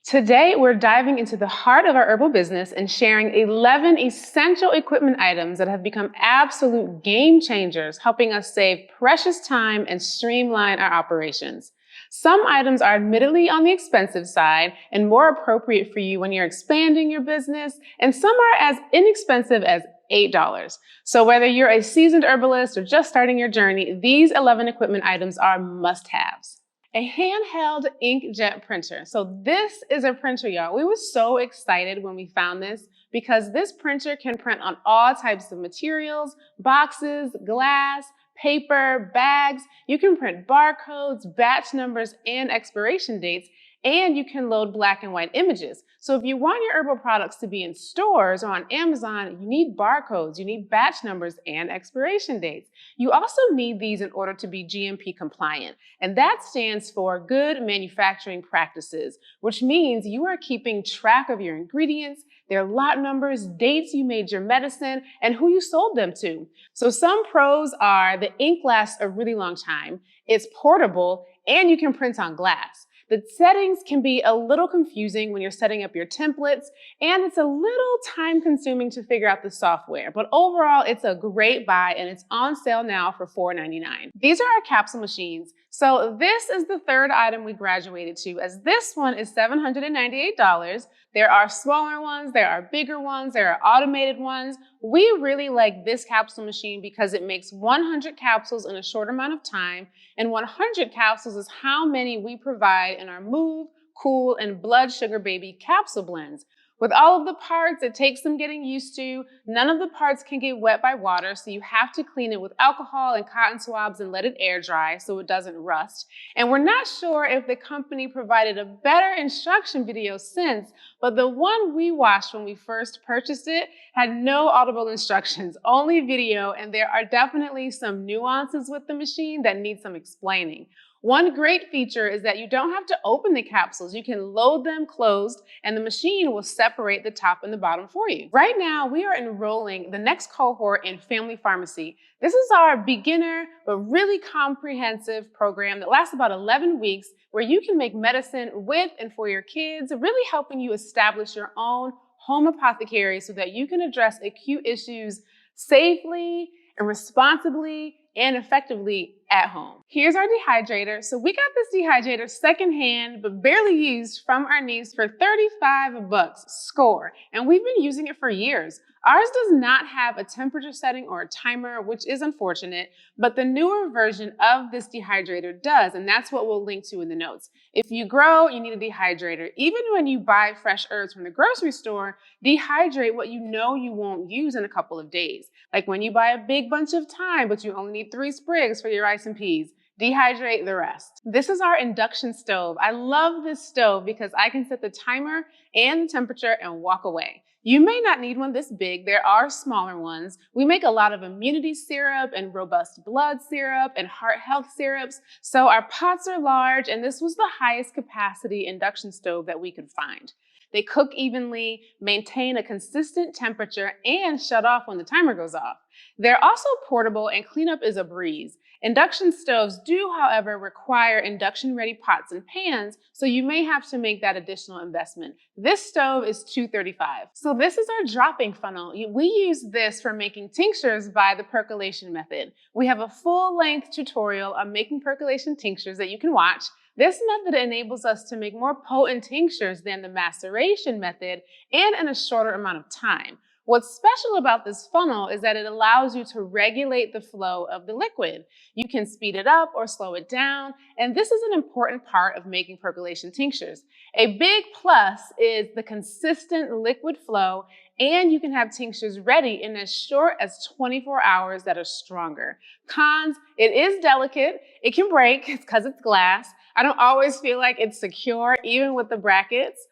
Today, we're diving into the heart of our herbal business and sharing 11 essential equipment items that have become absolute game changers, helping us save precious time and streamline our operations. Some items are admittedly on the expensive side and more appropriate for you when you're expanding your business, and some are as inexpensive as $8. So whether you're a seasoned herbalist or just starting your journey, these 11 equipment items are must-haves. A handheld inkjet printer. So this is a printer, y'all. We were so excited when we found this because this printer can print on all types of materials, boxes, glass, paper, bags. You can print barcodes, batch numbers, and expiration dates, and you can load black and white images. So if you want your herbal products to be in stores or on Amazon, you need barcodes, you need batch numbers, and expiration dates. You also need these in order to be GMP compliant, and that stands for Good Manufacturing Practices, which means you are keeping track of your ingredients, their lot numbers, dates you made your medicine, and who you sold them to. So some pros are the ink lasts a really long time, it's portable, and you can print on glass. The settings can be a little confusing when you're setting up your templates, and it's a little time-consuming to figure out the software. But overall, it's a great buy, and it's on sale now for $4.99. These are our capsule machines. So this is the third item we graduated to, as this one is $798. There are smaller ones, there are bigger ones, there are automated ones. We really like this capsule machine because it makes 100 capsules in a short amount of time, and 100 capsules is how many we provide in our Move, Cool, and Blood Sugar Baby capsule blends. With all of the parts, it takes some getting used to. None of the parts can get wet by water, so you have to clean it with alcohol and cotton swabs and let it air dry so it doesn't rust. And we're not sure if the company provided a better instruction video since, but the one we watched when we first purchased it had no audible instructions, only video, and there are definitely some nuances with the machine that need some explaining. One great feature is that you don't have to open the capsules. You can load them closed and the machine will separate the top and the bottom for you. Right now, we are enrolling the next cohort in Family Pharmacy. This is our beginner but really comprehensive program that lasts about 11 weeks where you can make medicine with and for your kids, really helping you establish your own home apothecary so that you can address acute issues safely and responsibly and effectively at home. Here's our dehydrator. So we got this dehydrator secondhand, but barely used from our niece for $35 score. And we've been using it for years. Ours does not have a temperature setting or a timer, which is unfortunate, but the newer version of this dehydrator does, and that's what we'll link to in the notes. If you grow, you need a dehydrator. Even when you buy fresh herbs from the grocery store, dehydrate what you know you won't use in a couple of days. Like when you buy a big bunch of thyme, but you only need 3 sprigs for your rice and peas. Dehydrate the rest. This is our induction stove. I love this stove because I can set the timer and the temperature and walk away. You may not need one this big. There are smaller ones. We make a lot of immunity syrup and robust blood syrup and heart health syrups. So our pots are large, and this was the highest capacity induction stove that we could find. They cook evenly, maintain a consistent temperature, and shut off when the timer goes off. They're also portable, and cleanup is a breeze. Induction stoves do, however, require induction-ready pots and pans, so you may have to make that additional investment. This stove is $235. So this is our dropping funnel. We use this for making tinctures by the percolation method. We have a full-length tutorial on making percolation tinctures that you can watch. This method enables us to make more potent tinctures than the maceration method and in a shorter amount of time. What's special about this funnel is that it allows you to regulate the flow of the liquid. You can speed it up or slow it down, and this is an important part of making percolation tinctures. A big plus is the consistent liquid flow, and you can have tinctures ready in as short as 24 hours that are stronger. Cons, it is delicate, it can break because it's glass. I don't always feel like it's secure, even with the brackets.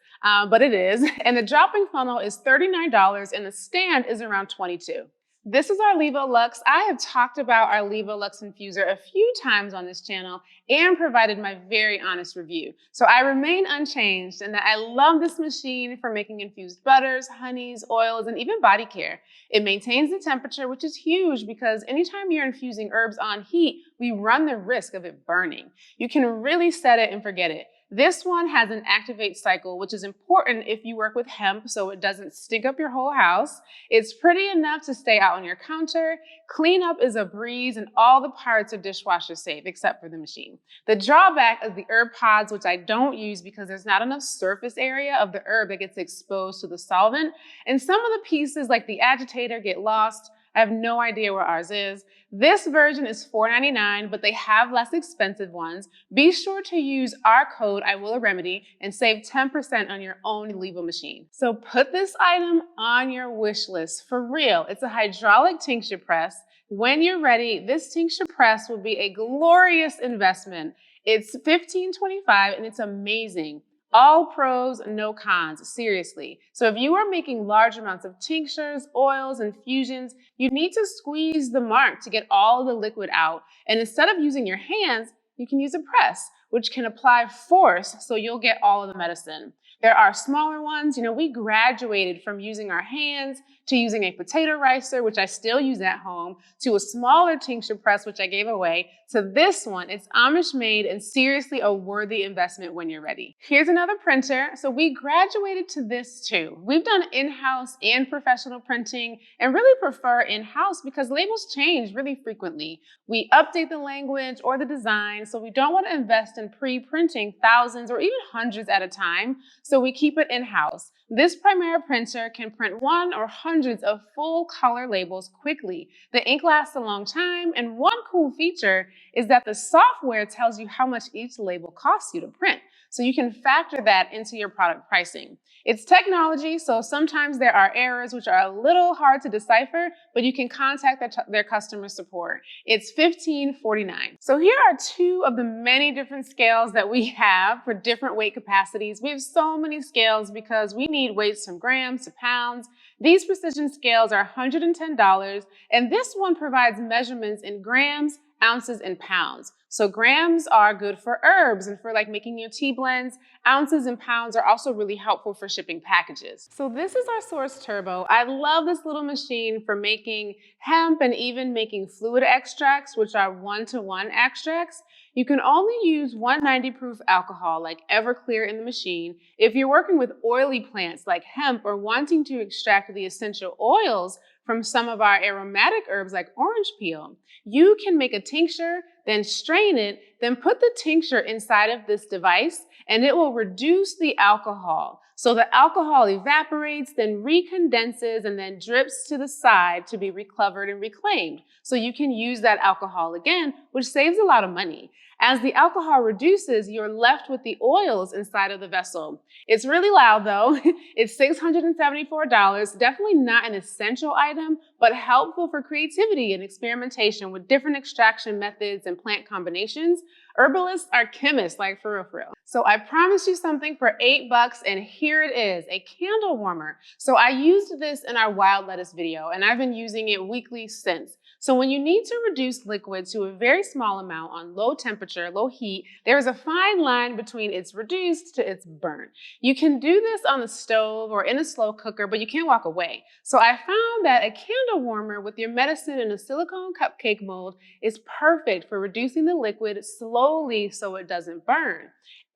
But it is. And the dropping funnel is $39 and the stand is around $22. This is our Levo Lux. I have talked about our Levo Lux Infuser a few times on this channel and provided my very honest review. So I remain unchanged in that I love this machine for making infused butters, honeys, oils, and even body care. It maintains the temperature, which is huge because anytime you're infusing herbs on heat, we run the risk of it burning. You can really set it and forget it. This one has an activate cycle, which is important if you work with hemp so it doesn't stink up your whole house. It's pretty enough to stay out on your counter. Cleanup is a breeze and all the parts are dishwasher safe except for the machine. The drawback is the herb pods, which I don't use because there's not enough surface area of the herb that gets exposed to the solvent. And some of the pieces like the agitator get lost. I have no idea where ours is. This version is $4.99, but they have less expensive ones. Be sure to use our code IWillaRemedy and save 10% on your own Levo machine. So put this item on your wish list for real. It's a hydraulic tincture press. When you're ready, this tincture press will be a glorious investment. It's $15.25 and it's amazing. All pros, no cons, seriously. So if you are making large amounts of tinctures, oils, infusions, you need to squeeze the mark to get all the liquid out. And instead of using your hands, you can use a press, which can apply force so you'll get all of the medicine. There are smaller ones. We graduated from using our hands to using a potato ricer, which I still use at home, to a smaller tincture press, which I gave away, to this one. It's Amish made and seriously a worthy investment when you're ready. Here's another printer. So we graduated to this too. We've done in-house and professional printing and really prefer in-house because labels change really frequently. We update the language or the design, so we don't want to invest in pre-printing thousands or even hundreds at a time, so we keep it in-house. This Primera printer can print one or hundreds of full color labels quickly. The ink lasts a long time, and one cool feature is that the software tells you how much each label costs you to print, so you can factor that into your product pricing. It's technology, so sometimes there are errors which are a little hard to decipher, but you can contact their customer support. It's $15.49. So here are two of the many different scales that we have for different weight capacities. We have so many scales because we need weights from grams to pounds. These precision scales are $110, and this one provides measurements in grams, ounces, and pounds. So grams are good for herbs and for making your tea blends. Ounces and pounds are also really helpful for shipping packages. So this is our Source Turbo. I love this little machine for making hemp and even making fluid extracts, which are 1-to-1 extracts. You can only use 190 proof alcohol like Everclear in the machine. If you're working with oily plants like hemp or wanting to extract the essential oils from some of our aromatic herbs like orange peel, you can make a tincture, then strain it, then put the tincture inside of this device, and it will reduce the alcohol. So the alcohol evaporates, then recondenses, and then drips to the side to be recovered and reclaimed. So you can use that alcohol again, which saves a lot of money. As the alcohol reduces, you're left with the oils inside of the vessel. It's really loud though. It's $674, definitely not an essential item, but helpful for creativity and experimentation with different extraction methods and plant combinations. Herbalists are chemists, for real. So I promised you something for $8, and here it is, a candle warmer. So I used this in our wild lettuce video, and I've been using it weekly since. So when you need to reduce liquid to a very small amount on low temperature, low heat, there is a fine line between it's reduced to it's burnt. You can do this on the stove or in a slow cooker, but you can't walk away. So I found that a candle warmer with your medicine in a silicone cupcake mold is perfect for reducing the liquid slowly so it doesn't burn.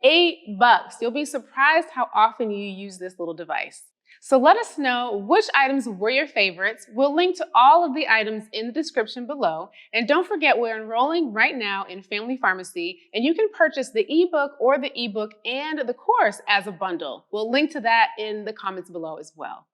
$8. You'll be surprised how often you use this little device. So let us know which items were your favorites. We'll link to all of the items in the description below. And don't forget, we're enrolling right now in Family Pharmacy, and you can purchase the ebook or the ebook and the course as a bundle. We'll link to that in the comments below as well.